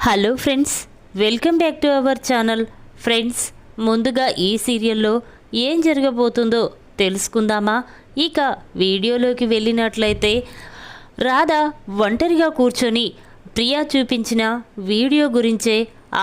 Hello friends, welcome back to our channel. Friends, ముందుగా ఈ సీరియల్లో ఏం జరగబోతుందో తెలుసుకుందామా? ఇక వీడియోలోకి వెళ్ళినట్లయితే రాధ ఒంటరిగా కూర్చొని ప్రియా చూపించిన వీడియో గురించే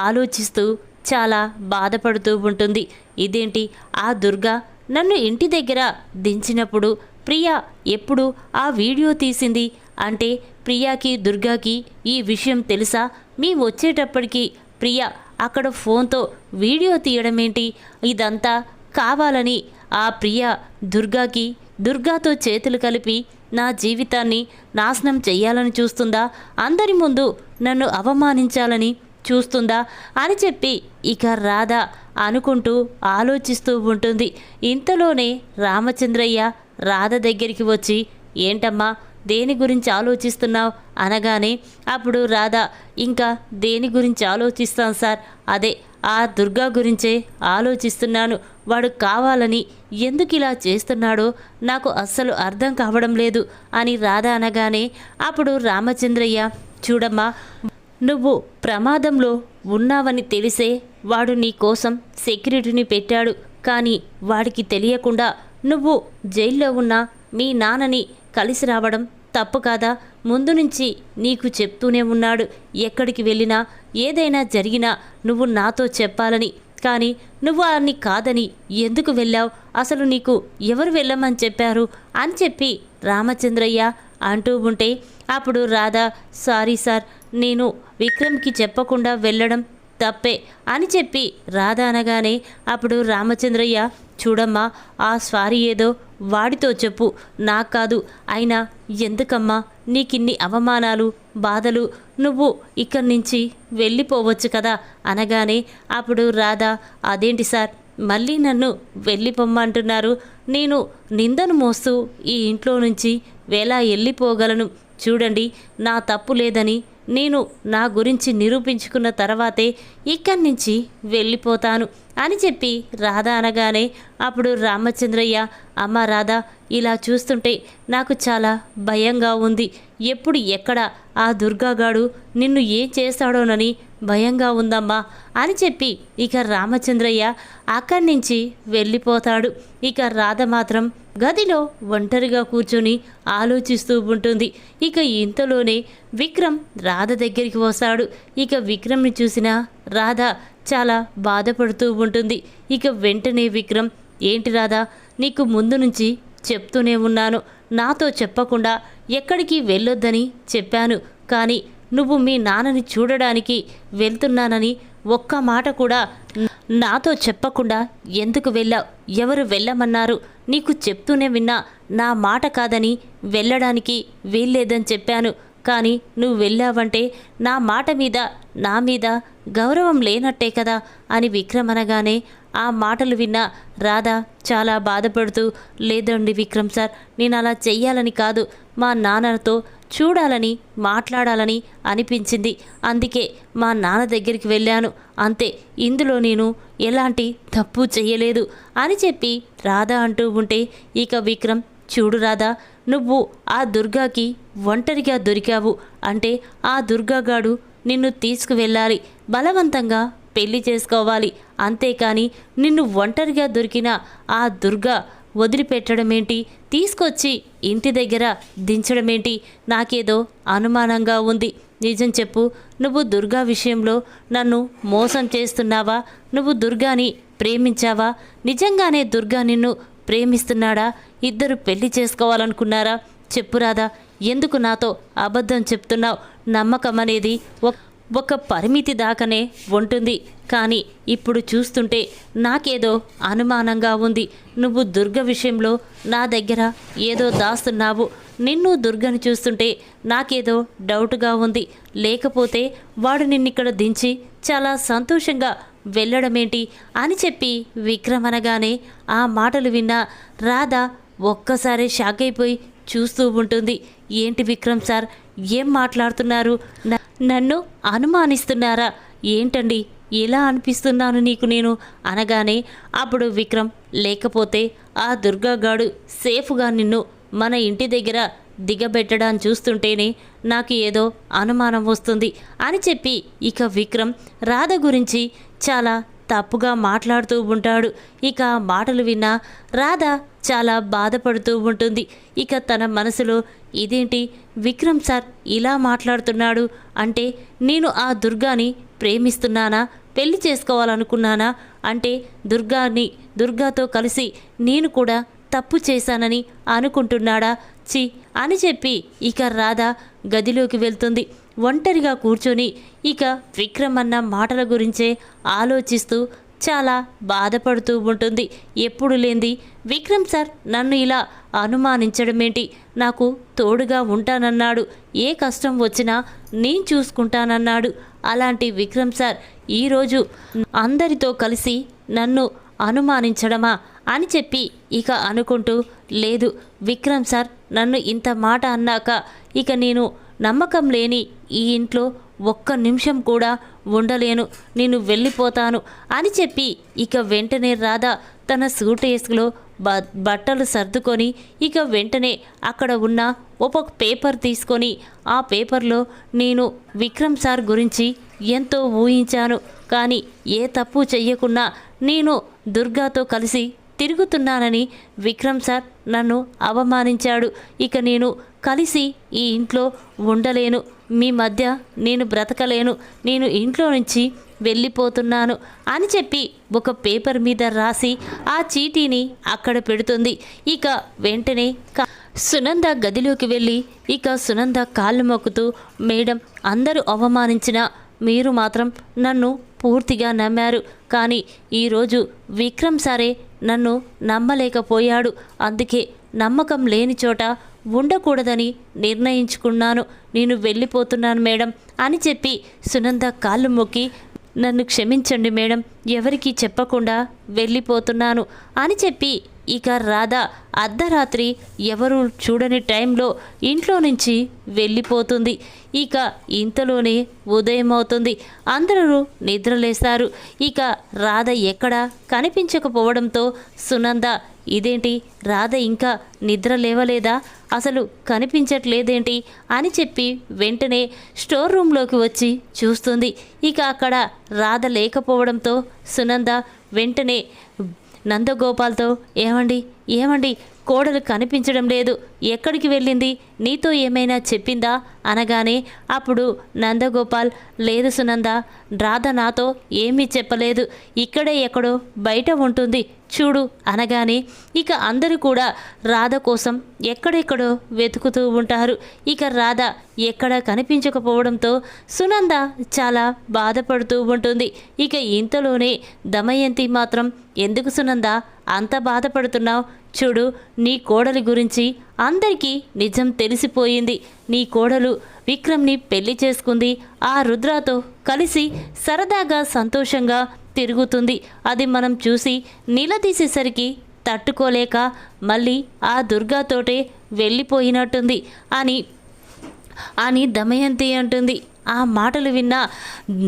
ఆలోచిస్తూ చాలా బాధపడుతూ ఉంటుంది. ఇదేంటి, ఆ దుర్గా నన్ను ఇంటి దగ్గర దించినప్పుడు ప్రియా ఎప్పుడు ఆ వీడియో తీసింది? అంటే ప్రియాకి దుర్గాకి ఈ విషయం తెలుసా? మీ వచ్చేటప్పటికి ప్రియా అక్కడ ఫోన్తో వీడియో తీయడమేంటి? ఇదంతా కావాలని ఆ ప్రియా దుర్గాతో చేతులు కలిపి నా జీవితాన్ని నాశనం చెయ్యాలని చూస్తుందా? అందరి ముందు నన్ను అవమానించాలని చూస్తుందా అని చెప్పి ఇక రాధ అనుకుంటూ ఆలోచిస్తూ ఉంటుంది. ఇంతలోనే రామచంద్రయ్య రాధ దగ్గరికి వచ్చి, ఏంటమ్మా, దేని గురించి ఆలోచిస్తున్నావు అనగానే అప్పుడు రాధ, ఇంకా దేని గురించి ఆలోచిస్తాను సార్, అదే ఆ దుర్గా గురించే ఆలోచిస్తున్నాను. వాడు కావాలని ఎందుకు ఇలా చేస్తున్నాడో నాకు అస్సలు అర్థం కావడం లేదు అని రాధ అనగానే అప్పుడు రామచంద్రయ్య, చూడమ్మా, నువ్వు ప్రమాదంలో ఉన్నావని తెలిసే వాడు నీ కోసం సెక్యూరిటీని పెట్టాడు. కానీ వాడికి తెలియకుండా నువ్వు జైల్లో ఉన్న మీ నాన్నని కలిసి రావడం తప్పు కాదా? ముందు నుంచి నీకు చెప్తూనే ఉన్నాడు, ఎక్కడికి వెళ్ళినా ఏదైనా జరిగినా నువ్వు నాతో చెప్పాలని. కానీ నువ్వు అన్ని కాదని ఎందుకు వెళ్ళావు? అసలు నీకు ఎవరు వెళ్ళమని చెప్పారు అని చెప్పి రామచంద్రయ్య అంటూ ఉంటే అప్పుడు రాధ, సారీ సార్, నేను విక్రమ్కి చెప్పకుండా వెళ్ళడం తప్పే అని చెప్పి రాధ అనగానే అప్పుడు రామచంద్రయ్య, చూడమ్మా, ఆ సారీ ఏదో వాడితో చెప్పు, నాకు కాదు. అయినా ఎందుకమ్మా నీకిన్ని అవమానాలు, బాధలు? నువ్వు ఇక్కడి నుంచి వెళ్ళిపోవచ్చు కదా అనగానే అప్పుడు రాధ, అదేంటి సార్, మళ్ళీ నన్ను వెళ్ళిపోమ్మంటున్నారు? నేను నిందను మోస్తూ ఈ ఇంట్లో నుంచి ఎలా వెళ్ళిపోగలను? చూడండి, నా తప్పు లేదని నేను నా గురించి నిరూపించుకున్న తర్వాతే ఇక్కడి నుంచి వెళ్ళిపోతాను అని చెప్పి రాధ అనగానే అప్పుడు రామచంద్రయ్య, అమ్మ రాధ, ఇలా చూస్తుంటే నాకు చాలా భయంగా ఉంది. ఎప్పుడు ఎక్కడ ఆ దుర్గాగాడు నిన్ను ఏం చేస్తాడోనని భయంగా ఉందమ్మా అని చెప్పి ఇక రామచంద్రయ్య అక్కడి నుంచి వెళ్ళిపోతాడు. ఇక రాధ మాత్రం గదిలో ఒంటరిగా కూర్చొని ఆలోచిస్తూ ఉంటుంది. ఇక ఇంతలోనే విక్రమ్ రాధ దగ్గరికి వస్తాడు. ఇక విక్రమ్ని చూసిన రాధ చాలా బాధపడుతూ ఉంటుంది. ఇక వెంటనే విక్రమ్, ఏంటి రాధ, నీకు ముందు నుంచి చెప్తూనే ఉన్నాను, నాతో చెప్పకుండా ఎక్కడికి వెళ్ళొద్దని చెప్పాను. కానీ నువ్వు మీ నాన్నని చూడడానికి వెళ్తున్నానని ఒక్క మాట కూడా నాతో చెప్పకుండా ఎందుకు వెళ్ళావు? ఎవరు వెళ్ళమన్నారు? నీకు చెప్తూనే విన్నా, నా మాట కాదని వెళ్ళడానికి వీల్లేదని చెప్పాను. కానీ నువ్వు వెళ్ళావంటే నా మాట మీద, నా మీద గౌరవం లేనట్టే కదా అని విక్రమ్ అనగానే ఆ మాటలు విన్న రాధ చాలా బాధపడుతూ, లేదండి విక్రమ్ సార్, నేను అలా చెయ్యాలని కాదు, మా నాన్నతో చూడాలని, మాట్లాడాలని అనిపించింది. అందుకే మా నాన్న దగ్గరికి వెళ్ళాను, అంతే. ఇందులో నేను ఎలాంటి తప్పు చెయ్యలేదు అని చెప్పి రాధ అంటూ ఉంటే ఇక విక్రమ్, చూడు రాధ, నువ్వు ఆ దుర్గాకి ఒంటరిగా దొరికావు అంటే ఆ దుర్గాగాడు నిన్ను తీసుకువెళ్ళాలి, బలవంతంగా పెళ్లి చేసుకోవాలి. అంతేకాని నిన్ను ఒంటరిగా దొరికిన ఆ దుర్గా వదిలిపెట్టడమేంటి, తీసుకొచ్చి ఇంటి దగ్గర దించడమేంటి? నాకేదో అనుమానంగా ఉంది. నిజం చెప్పు, నువ్వు దుర్గా విషయంలో నన్ను మోసం చేస్తున్నావా? నువ్వు దుర్గాని ప్రేమించావా? నిజంగానే దుర్గా నిన్ను ప్రేమిస్తున్నాడా? ఇద్దరు పెళ్లి చేసుకోవాలనుకున్నారా? చెప్పురాదా, ఎందుకు నాతో అబద్ధం చెప్తున్నావు? నమ్మకం అనేది ఒక పరిమితి దాకానే ఉంటుంది. కానీ ఇప్పుడు చూస్తుంటే నాకేదో అనుమానంగా ఉంది. నువ్వు దుర్గ విషయంలో నా దగ్గర ఏదో దాస్తున్నావు. నిన్ను దుర్గని చూస్తుంటే నాకేదో డౌట్గా ఉంది. లేకపోతే వాడు నిన్నిక్కడ దించి చాలా సంతోషంగా వెళ్ళడమేంటి అని చెప్పి విక్రమ్ అనగానే ఆ మాటలు విన్న రాధ ఒక్కసారి షాక్ అయిపోయి చూస్తూ ఉంటుంది. ఏంటి విక్రమ్ సార్, ఏం మాట్లాడుతున్నారు? నన్ను అనుమానిస్తున్నారా? ఏంటండి, ఎలా అనిపిస్తున్నాను నీకు నేను అనగానే అప్పుడు విక్రమ్, లేకపోతే ఆ దుర్గాగాడు సేఫ్గా నిన్ను మన ఇంటి దగ్గర దిగబెట్టడాన్ని చూస్తుంటేనే నాకు ఏదో అనుమానం వస్తుంది అని చెప్పి ఇక విక్రమ్ రాధ గురించి చాలా తప్పుగా మాట్లాడుతూ ఉంటాడు. ఇక ఆ మాటలు విన్న రాధ చాలా బాధపడుతూ ఉంటుంది. ఇక తన మనసులో ఇదేంటి విక్రమ్ సార్ ఇలా మాట్లాడుతున్నాడు అంటే నేను ఆ దుర్గాని ప్రేమిస్తున్నానా, పెళ్లి చేసుకోవాలనుకున్నానా, అంటే దుర్గాతో కలిసి నేను కూడా తప్పు చేశానని అనుకుంటున్నాడా, చి అని చెప్పి ఇక రాధ గదిలోకి వెళ్తుంది. ఒంటరిగా కూర్చొని ఇక విక్రమ్ అన్న మాటల గురించే ఆలోచిస్తూ చాలా బాధపడుతూ ఉంటుంది. ఎప్పుడు లేంది విక్రమ్ సార్ నన్ను ఇలా అనుమానించడమేంటి, నాకు తోడుగా ఉంటానన్నాడు, ఏ కష్టం వచ్చినా నేను చూసుకుంటానన్నాడు. అలాంటి విక్రమ్ సార్ ఈరోజు అందరితో కలిసి నన్ను అనుమానించడమా అని చెప్పి ఇక అనుకుంటూ, లేదు విక్రమ్ సార్ నన్ను ఇంత మాట అన్నాక ఇక నేను నమ్మకం లేని ఈ ఇంట్లో ఒక్క నిమిషం కూడా ఉండలేను, నేను వెళ్ళిపోతాను అని చెప్పి ఇక వెంటనే రాధ తన సూట్ కేసులో బట్టలు సర్దుకొని ఇక వెంటనే అక్కడ ఉన్న ఒక పేపర్ తీసుకొని ఆ పేపర్లో నేను విక్రమ్ సార్ గురించి ఎంతో ఊహించాను, కానీ ఏ తప్పు చెయ్యకున్నా నేను దుర్గాతో కలిసి తిరుగుతున్నానని విక్రమ్ సార్ నన్ను అవమానించాడు, ఇక నేను కలిసి ఈ ఇంట్లో ఉండలేను, మీ మధ్య నేను బ్రతకలేను, నేను ఇంట్లో నుంచి వెళ్ళిపోతున్నాను అని చెప్పి ఒక పేపర్ మీద రాసి ఆ చీటీని అక్కడ పెడుతుంది. ఇక వెంటనే సునంద గదిలోకి వెళ్ళి ఇక సునంద కాళ్ళు మొక్కుతూ, మేడం అందరూ అవమానించిన మీరు మాత్రం నన్ను పూర్తిగా నమ్మారు, కానీ ఈరోజు విక్రమ్ సారే నన్ను నమ్మలేకపోయాడు, అందుకే నమ్మకం లేని చోట ఉండకూడదని నిర్ణయించుకున్నాను, నేను వెళ్ళిపోతున్నాను మేడం అని చెప్పి సునంద కాళ్ళు మొక్కి, నన్ను క్షమించండి మేడం, ఎవరికీ చెప్పకుండా వెళ్ళిపోతున్నాను అని చెప్పి ఇక రాధ అర్ధరాత్రి ఎవరు చూడని టైంలో ఇంట్లో నుంచి వెళ్ళిపోతుంది. ఇక ఇంతలోనే ఉదయం అవుతుంది, అందరూ నిద్రలేస్తారు. ఇక రాధ ఎక్కడా కనిపించకపోవడంతో సునంద, ఇదేంటి రాధ ఇంకా నిద్ర లేవలేదా, అసలు కనిపించట్లేదేంటి అని చెప్పి వెంటనే స్టోర్ రూమ్లోకి వచ్చి చూస్తుంది. ఇక అక్కడ రాధ లేకపోవడంతో సునంద వెంటనే నందగోపాల్తో, ఏమండి కోడలు కనిపించడం లేదు, ఎక్కడికి వెళ్ళింది, నీతో ఏమైనా చెప్పిందా అనగానే అప్పుడు నందగోపాల్, లేదు సునంద, రాధ నాతో ఏమీ చెప్పలేదు, ఇక్కడే ఎక్కడో బయట ఉంటుంది చూడు అనగానే ఇక అందరూ కూడా రాధ కోసం ఎక్కడెక్కడో వెతుకుతూ ఉంటారు. ఇక రాధ ఎక్కడ కనిపించకపోవడంతో సునంద చాలా బాధపడుతూ ఉంటుంది. ఇక ఇంతలోనే దమయంతి మాత్రం, ఎందుకు సునంద అంత బాధపడుతున్నావు, చూడు నీ కోడలి గురించి అందరికీ నిజం తెలిసిపోయింది, నీ కోడలు విక్రమ్ని పెళ్లి చేసుకుంది, ఆ రుద్రతో కలిసి సరదాగా సంతోషంగా తిరుగుతుంది, అది మనం చూసి నిలదీసేసరికి తట్టుకోలేక మళ్ళీ ఆ దుర్గాతోటే వెళ్ళిపోయినట్టుంది అని దమయంతి అంటుంది. ఆ మాటలు విన్న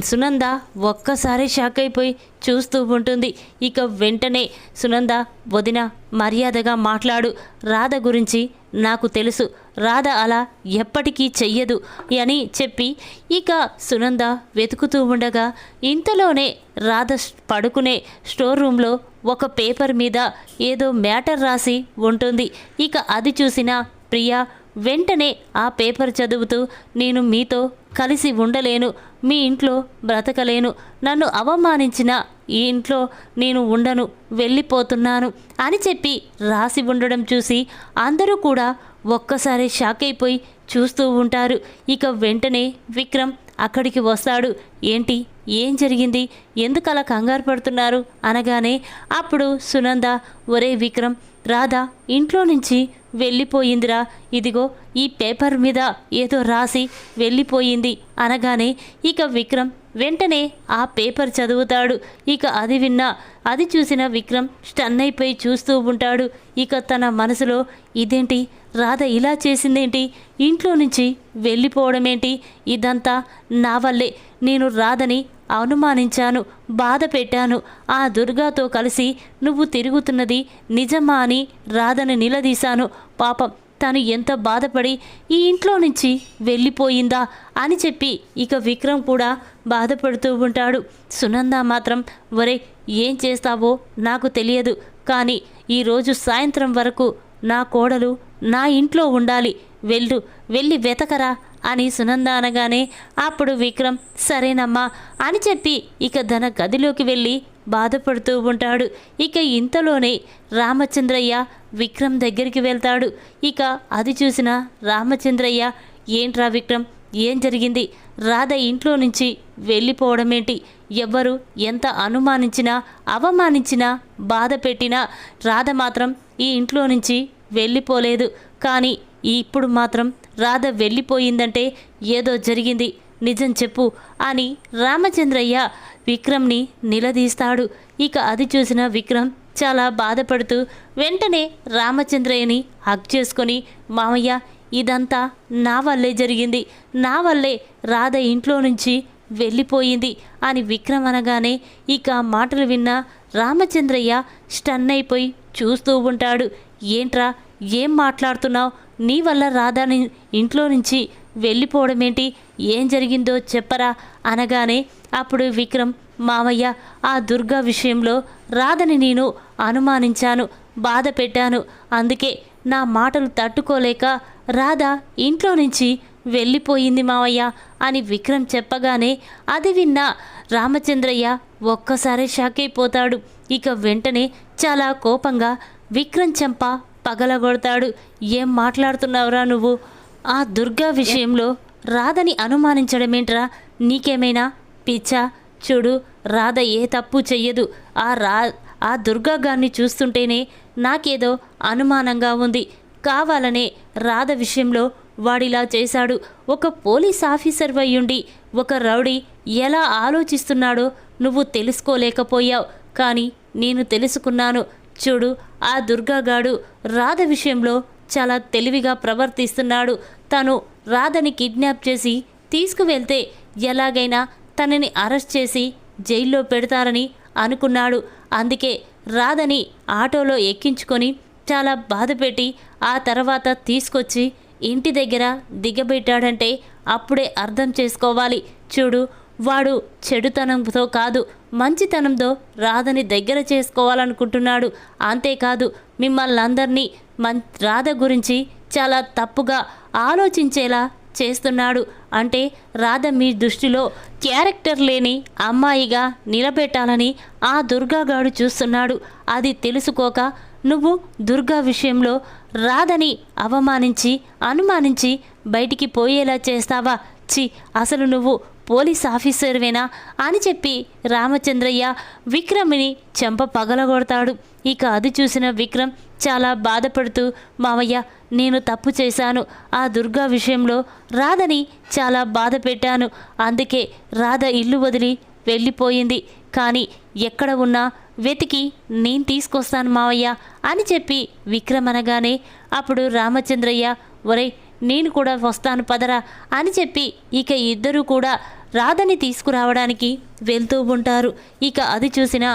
సునంద ఒక్కసారి షాక్ అయిపోయి చూస్తూ ఉంటుంది. ఇక వెంటనే సునంద, వదిన మర్యాదగా మాట్లాడు, రాధ గురించి నాకు తెలుసు, రాధ అలా ఎప్పటికీ చెయ్యదు అని చెప్పి ఇక సునంద వెతుకుతూ ఉండగా ఇంతలోనే రాధ పడుకునే స్టోర్ రూమ్లో ఒక పేపర్ మీద ఏదో మ్యాటర్ రాసి ఉంటుంది. ఇక అది చూసిన ప్రియా వెంటనే ఆ పేపర్ చదువుతూ, నేను మీతో కలిసి ఉండలేను, మీ ఇంట్లో బ్రతకలేను, నన్ను అవమానించిన ఈ ఇంట్లో నేను ఉండను, వెళ్ళిపోతున్నాను అని చెప్పి రాసి ఉండడం చూసి అందరూ కూడా ఒక్కసారి షాక్ అయిపోయి చూస్తూ ఉంటారు. ఇక వెంటనే విక్రమ్ అక్కడికి వస్తాడు. ఏంటి, ఏం జరిగింది, ఎందుకు అలా కంగారు పడుతున్నారు అనగానే అప్పుడు సునంద, ఒరే విక్రమ్, రాధ ఇంట్లో నుంచి వెళ్ళిపోయిందిరా, ఇదిగో ఈ పేపర్ మీద ఏదో రాసి వెళ్ళిపోయింది అనగానే ఇక విక్రమ్ వెంటనే ఆ పేపర్ చదువుతాడు. ఇక అది చూసిన విక్రమ్ స్టన్ అయిపోయి చూస్తూ ఉంటాడు. ఇక తన మనసులో, ఇదేంటి రాధ ఇలా చేసిందేంటి, ఇంట్లో నుంచి వెళ్ళిపోవడం ఏంటి, ఇదంతా నా వల్లే, నేను రాధని అనుమానించాను, బాధ పెట్టాను, ఆ దుర్గాతో కలిసి నువ్వు తిరుగుతున్నది నిజమా అని రాధని నిలదీశాను, పాపం తను ఎంత బాధపడి ఈ ఇంట్లో నుంచి వెళ్ళిపోయిందా అని చెప్పి ఇక విక్రమ్ కూడా బాధపడుతూ ఉంటాడు. సునంద మాత్రం ఒరే ఏం చేస్తావో నాకు తెలియదు, కానీ ఈరోజు సాయంత్రం వరకు నా కోడలు నా ఇంట్లో ఉండాలి, వెళ్ళి వెతకరా అని సునంద అనగానే అప్పుడు విక్రమ్ సరేనమ్మా అని చెప్పి ఇక తన గదిలోకి వెళ్ళి బాధపడుతూ ఉంటాడు. ఇక ఇంతలోనే రామచంద్రయ్య విక్రమ్ దగ్గరికి వెళ్తాడు. ఇక అది చూసిన రామచంద్రయ్య ఏంట్రా విక్రమ్, ఏం జరిగింది? రాధ ఇంట్లో నుంచి వెళ్ళిపోవడమేంటి? ఎవ్వరు ఎంత అనుమానించినా అవమానించినా బాధ పెట్టినా రాధ మాత్రం ఈ ఇంట్లో నుంచి వెళ్ళిపోలేదు. కానీ ఇప్పుడు మాత్రం రాధ వెళ్ళిపోయిందంటే ఏదో జరిగింది, నిజం చెప్పు అని రామచంద్రయ్య విక్రమ్ని నిలదీస్తాడు. ఇక అది చూసిన విక్రమ్ చాలా బాధపడుతూ వెంటనే రామచంద్రయ్యని హగ్ చేసుకొని మామయ్య ఇదంతా నా వల్లే జరిగింది, నా వల్లే రాధ ఇంట్లో నుంచి వెళ్ళిపోయింది అని విక్రమ్ అనగానే ఇక మాటలు విన్న రామచంద్రయ్య స్టన్ అయిపోయి చూస్తూ ఉంటాడు. ఏంట్రా ఏం మాట్లాడుతున్నావు? నీ వల్ల రాధాని ఇంట్లో నుంచి వెళ్ళిపోవడమేంటి? ఏం జరిగిందో చెప్పరా అనగానే అప్పుడు విక్రమ్ మామయ్య ఆ దుర్గా విషయంలో రాధని నేను అనుమానించాను, బాధ పెట్టాను, అందుకే నా మాటలు తట్టుకోలేక రాధ ఇంట్లో నుంచి వెళ్ళిపోయింది మావయ్య అని విక్రమ్ చెప్పగానే అది విన్న రామచంద్రయ్య ఒక్కసారి షాక్ అయిపోతాడు. ఇక వెంటనే చాలా కోపంగా విక్రమ్ చెంప పగలగొడతాడు. ఏం మాట్లాడుతున్నావురా నువ్వు? ఆ దుర్గా విషయంలో రాధని అనుమానించడమేంట్రా? నీకేమైనా పిచ్చా? చూడు, రాధ ఏ తప్పు చెయ్యదు. ఆ దుర్గా గారిని చూస్తుంటేనే నాకేదో అనుమానంగా ఉంది. కావాలనే రాధ విషయంలో వాడిలా చేశాడు. ఒక పోలీస్ ఆఫీసర్ అయ్యుండి ఒక రౌడీ ఎలా ఆలోచిస్తున్నాడో నువ్వు తెలుసుకోలేకపోయావు, కానీ నేను తెలుసుకున్నాను. చూడు, ఆ దుర్గాగాడు రాధ విషయంలో చాలా తెలివిగా ప్రవర్తిస్తున్నాడు. తను రాధని కిడ్నాప్ చేసి తీసుకువెళ్తే ఎలాగైనా తనని అరెస్ట్ చేసి జైల్లో పెడతారని అనుకున్నాడు. అందుకే రాధని ఆటోలో ఎక్కించుకొని చాలా బాధపెట్టి ఆ తర్వాత తీసుకొచ్చి ఇంటి దగ్గర దిగబెట్టాడంటే అప్పుడే అర్థం చేసుకోవాలి. చూడు, వాడు చెడుతనంతో కాదు, మంచితనంతో రాధని దగ్గర చేసుకోవాలనుకుంటున్నాడు. అంతేకాదు మిమ్మల్ని అందరినీ రాధ గురించి చాలా తప్పుగా ఆలోచించేలా చేస్తున్నాడు. అంటే రాధ మీ దృష్టిలో క్యారెక్టర్ లేని అమ్మాయిగా నిలబెట్టాలని ఆ దుర్గాగాడు చూస్తున్నాడు. అది తెలుసుకోక నువ్వు దుర్గా విషయంలో రాధని అవమానించి అనుమానించి బయటికి పోయేలా చేస్తావా? చి, అసలు నువ్వు పోలీస్ ఆఫీసర్వేనా అని చెప్పి రామచంద్రయ్య విక్రమ్ని చెంప పగలగొడతాడు. ఇక అది చూసిన విక్రమ్ చాలా బాధపడుతూ మావయ్య నేను తప్పు చేశాను, ఆ దుర్గా విషయంలో రాధని చాలా బాధ పెట్టాను, అందుకే రాధ ఇల్లు వదిలి వెళ్ళిపోయింది. కానీ ఎక్కడ ఉన్నా వెతికి నేను తీసుకొస్తాను మావయ్య అని చెప్పి విక్రమ్ అనగానే అప్పుడు రామచంద్రయ్య ఒరేయ్ నేను కూడా వస్తాను పదరా అని చెప్పి ఇక ఇద్దరూ కూడా రాధని తీసుకురావడానికి వెళ్తూ ఉంటారు. ఇక అది చూసిన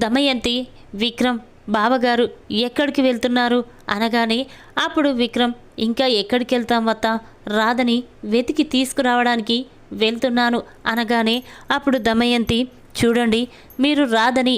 దమయంతి విక్రమ్ బావగారు ఎక్కడికి వెళ్తున్నారు అనగానే అప్పుడు విక్రమ్ ఇంకా ఎక్కడికి వెళ్తాం వత్త, రాధని వెతికి తీసుకురావడానికి వెళ్తున్నాను అనగానే అప్పుడు దమయంతి చూడండి, మీరు రాధని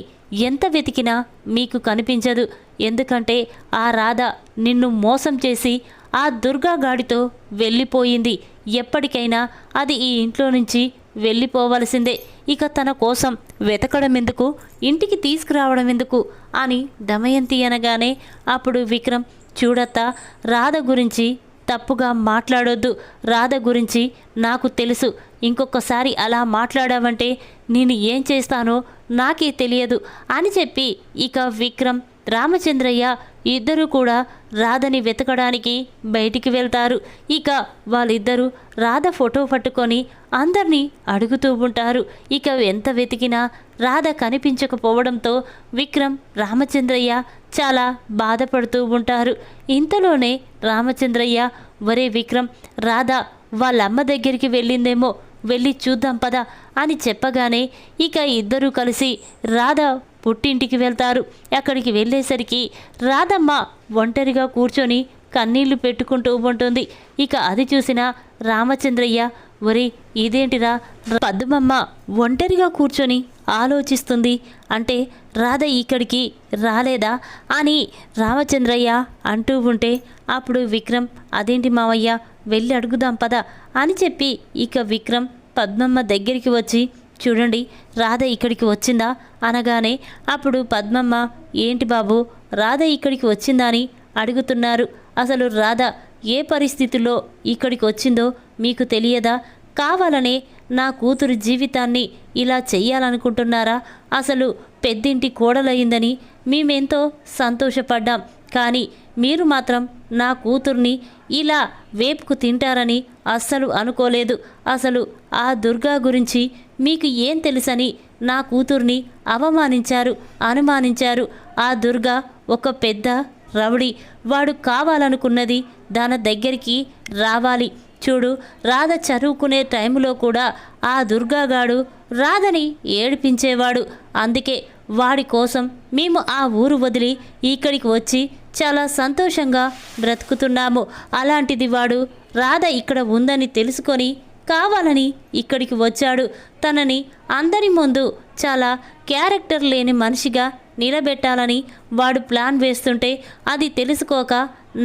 ఎంత వెతికినా మీకు కనిపించదు. ఎందుకంటే ఆ రాధ నిన్ను మోసం చేసి ఆ దుర్గాగాడితో వెళ్ళిపోయింది. ఎప్పటికైనా అది ఈ ఇంట్లో నుంచి వెళ్ళిపోవలసిందే. ఇక తన కోసం వెతకడం ఎందుకు, ఇంటికి తీసుకురావడం ఎందుకు అని దమయంతి అనగానే అప్పుడు విక్రమ్ చూడత్తా, రాధ గురించి తప్పుగా మాట్లాడొద్దు, రాధ గురించి నాకు తెలుసు, ఇంకొకసారి అలా మాట్లాడావంటే నేను ఏం చేస్తానో నాకే తెలియదు అని చెప్పి ఇక విక్రమ్ రామచంద్రయ్య ఇద్దరూ కూడా రాధని వెతకడానికి బయటికి వెళ్తారు. ఇక వాళ్ళిద్దరూ రాధ ఫోటో పట్టుకొని అందరినీ అడుగుతూ ఉంటారు. ఇక ఎంత వెతికినా రాధ కనిపించకపోవడంతో విక్రమ్ రామచంద్రయ్య చాలా బాధపడుతూ ఉంటారు. ఇంతలోనే రామచంద్రయ్య ఒరే విక్రమ్, రాధ వాళ్ళమ్మ దగ్గరికి వెళ్ళిందేమో, వెళ్ళి చూద్దాం పద అని చెప్పగానే ఇక ఇద్దరూ కలిసి రాధ పుట్టింటికి వెళ్తారు. అక్కడికి వెళ్ళేసరికి రాధమ్మ ఒంటరిగా కూర్చొని కన్నీళ్లు పెట్టుకుంటూ ఉంటుంది. ఇక అది చూసిన రామచంద్రయ్య, ఒరే ఇదేంటిరా, పద్మమ్మ ఒంటరిగా కూర్చొని ఆలోచిస్తుంది అంటే రాధ ఇక్కడికి రాలేదా అని రామచంద్రయ్య అంటూ ఉంటే అప్పుడు విక్రమ్, అదేంటి మావయ్య, వెళ్ళి అడుగుదాం పద అని చెప్పి ఇక విక్రమ్ పద్మమ్మ దగ్గరికి వచ్చి, చూడండి రాధ ఇక్కడికి వచ్చిందా అనగానే అప్పుడు పద్మమ్మ, ఏంటి బాబు రాధ ఇక్కడికి వచ్చిందా అని అడుగుతున్నారు. అసలు రాధ ఏ పరిస్థితుల్లో ఇక్కడికి వచ్చిందో మీకు తెలియదా? కావాలనే నా కూతురు జీవితాన్ని ఇలా చెయ్యాలనుకుంటున్నారా? అసలు పెద్దింటి కోడలయ్యిందని మేమెంతో సంతోషపడ్డాం, కానీ మీరు మాత్రం నా కూతుర్ని ఇలా వేపుకు తింటారని అస్సలు అనుకోలేదు. అసలు ఆ దుర్గా గురించి మీకు ఏం తెలుసని నా కూతుర్ని అవమానించారు, అనుమానించారు. ఆ దుర్గా ఒక పెద్ద రౌడీ, వాడు కావాలనుకున్నది దాని దగ్గరికి రావాలి. చూడు, రాధ చదువుకునే టైంలో కూడా ఆ దుర్గాగాడు రాధని ఏడిపించేవాడు. అందుకే వాడి కోసం మేము ఆ ఊరు వదిలి ఇక్కడికి వచ్చి చాలా సంతోషంగా బ్రతుకుతున్నాము. అలాంటిది వాడు రాధ ఇక్కడ ఉందని తెలుసుకొని కావాలని ఇక్కడికి వచ్చాడు. తనని అందరి ముందు చాలా క్యారెక్టర్ లేని మనిషిగా నిలబెట్టాలని వాడు ప్లాన్ వేస్తుంటే అది తెలుసుకోక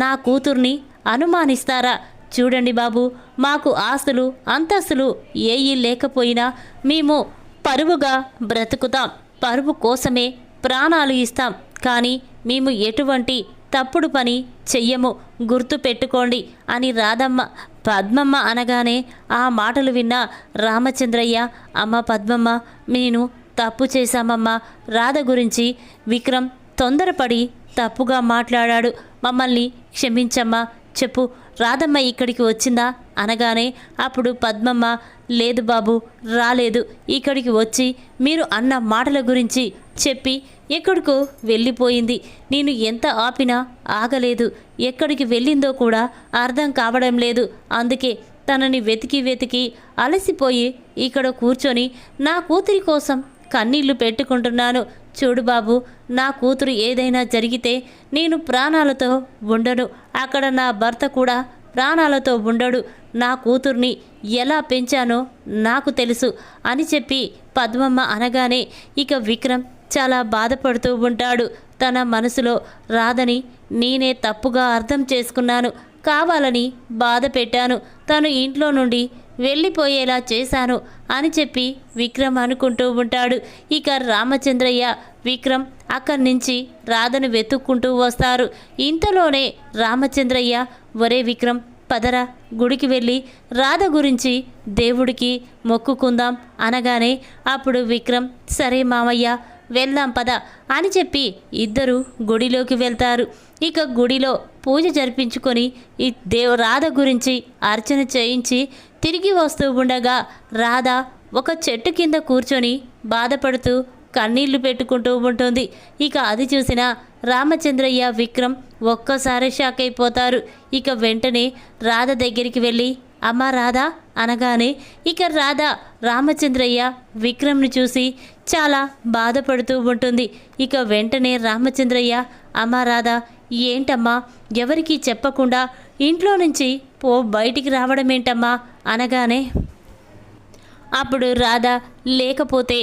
నా కూతుర్ని అనుమానిస్తారా? చూడండి బాబు, మాకు ఆస్తులు అంతస్తులు ఏయి లేకపోయినా మేము పరువుగా బ్రతుకుతాం, పరువు కోసమే ప్రాణాలు ఇస్తాం, కానీ మేము ఎటువంటి తప్పుడు పని చెయ్యము, గుర్తు పెట్టుకోండి అని పద్మమ్మ అనగానే ఆ మాటలు విన్న రామచంద్రయ్య, అమ్మ పద్మమ్మ, నేను తప్పు చేశామమ్మా, రాధ గురించి విక్రమ్ తొందరపడి తప్పుగా మాట్లాడాడు, మమ్మల్ని క్షమించమ్మా, చెప్పు రాధమ్మ ఇక్కడికి వచ్చిందా అనగానే అప్పుడు పద్మమ్మ, లేదు బాబు రాలేదు, ఇక్కడికి వచ్చి మీరు అన్న మాటల గురించి చెప్పి ఎక్కడికో వెళ్ళిపోయింది. నేను ఎంత ఆపినా ఆగలేదు, ఎక్కడికి వెళ్ళిందో కూడా అర్థం కావడం లేదు. అందుకే తనని వెతికి అలసిపోయి ఇక్కడ కూర్చొని నా కూతురి కోసం కన్నీళ్లు పెట్టుకుంటున్నాను. చూడు బాబు, నా కూతురు ఏదైనా జరిగితే నేను ప్రాణాలతో ఉండను, అక్కడ నా భర్త కూడా ప్రాణాలతో ఉండడు. నా కూతుర్ని ఎలా పెంచానో నాకు తెలుసు అని చెప్పి పద్మమ్మ అనగానే ఇక విక్రమ్ చాలా బాధపడుతూ ఉంటాడు. తన మనసులో రాధని నేనే తప్పుగా అర్థం చేసుకున్నాను, కావాలని బాధ పెట్టాను, తను ఇంట్లో నుండి వెళ్ళిపోయేలా చేశాను అని చెప్పి విక్రమ్ అనుకుంటూ ఉంటాడు. ఇక రామచంద్రయ్య, విక్రమ్ అక్కడి నుంచి రాధను వెతుక్కుంటూ వస్తారు. ఇంతలోనే రామచంద్రయ్య, ఒరే విక్రమ్ పదరా, గుడికి వెళ్ళి రాధ గురించి దేవుడికి మొక్కుకుందాం అనగానే అప్పుడు విక్రమ్, సరే మామయ్య వెళ్దాం పద అని చెప్పి ఇద్దరు గుడిలోకి వెళ్తారు. ఇక గుడిలో పూజ జరిపించుకొని రాధ గురించి అర్చన చేయించి తిరిగి వస్తూ ఉండగా రాధ ఒక చెట్టు కింద కూర్చొని బాధపడుతూ కన్నీళ్లు పెట్టుకుంటూ ఉంటుంది. ఇక అది చూసిన రామచంద్రయ్య, విక్రమ్ ఒక్కసారి షాక్ అయిపోతారు. ఇక వెంటనే రాధ దగ్గరికి వెళ్ళి, అమ్మ రాధ అనగానే ఇక రాధ రామచంద్రయ్య, విక్రమ్ని చూసి చాలా బాధపడుతూ ఉంటుంది. ఇక వెంటనే రామచంద్రయ్య, అమ్మ రాధ ఏంటమ్మా, ఎవరికీ చెప్పకుండా ఇంట్లో నుంచి బయటికి రావడం ఏంటమ్మా అనగానే అప్పుడు రాధ, లేకపోతే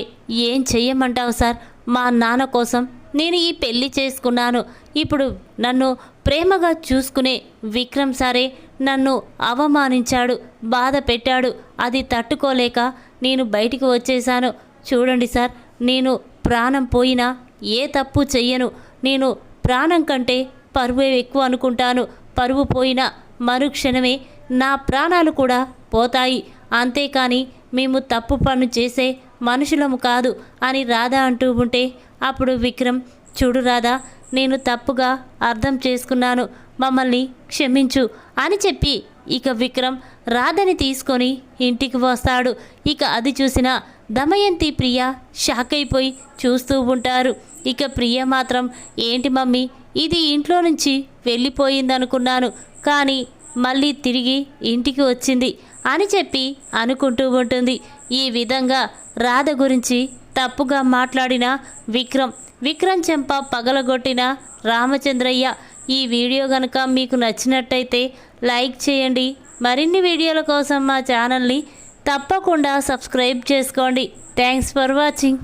ఏం చెయ్యమంటావు సార్, మా నాన్న కోసం నేను ఈ పెళ్లి చేసుకున్నాను, ఇప్పుడు నన్ను ప్రేమగా చూసుకునే విక్రమ్ సారే నన్ను అవమానించాడు, బాధ పెట్టాడు, అది తట్టుకోలేక నేను బయటికి వచ్చేసాను. చూడండి సార్, నేను ప్రాణం పోయినా ఏ తప్పు చెయ్యను, నేను ప్రాణం కంటే పరువే ఎక్కువ అనుకుంటాను, పరువు పోయిన మరుక్షణమే నా ప్రాణాలు కూడా పోతాయి, అంతేకాని మేము తప్పు పని చేసే మనుషులము కాదు అని రాధ అంటూ ఉంటే అప్పుడు విక్రమ్, చూడు రాధా, నేను తప్పుగా అర్థం చేసుకున్నాను, మమ్మల్ని క్షమించు అని చెప్పి ఇక విక్రమ్ రాధని తీసుకొని ఇంటికి వస్తాడు. ఇక అది చూసిన దమయంతి, ప్రియ షాక్ అయిపోయి చూస్తూ ఉంటారు. ఇక ప్రియ మాత్రం, ఏంటి మమ్మీ, ఇది ఇంట్లో నుంచి వెళ్ళిపోయిందనుకున్నాను, కానీ మళ్ళీ తిరిగి ఇంటికి వచ్చింది అని చెప్పి అనుకుంటూ ఉంటుంది. ఈ విధంగా రాధ గురించి తప్పుగా మాట్లాడిన విక్రమ్ చెంప పగలగొట్టిన రామచంద్రయ్య. ఈ వీడియో కనుక మీకు నచ్చినట్టయితే లైక్ చేయండి. మరిన్ని వీడియోల కోసం మా ఛానల్ని తప్పకుండా సబ్స్క్రైబ్ చేసుకోండి. Thanks for watching.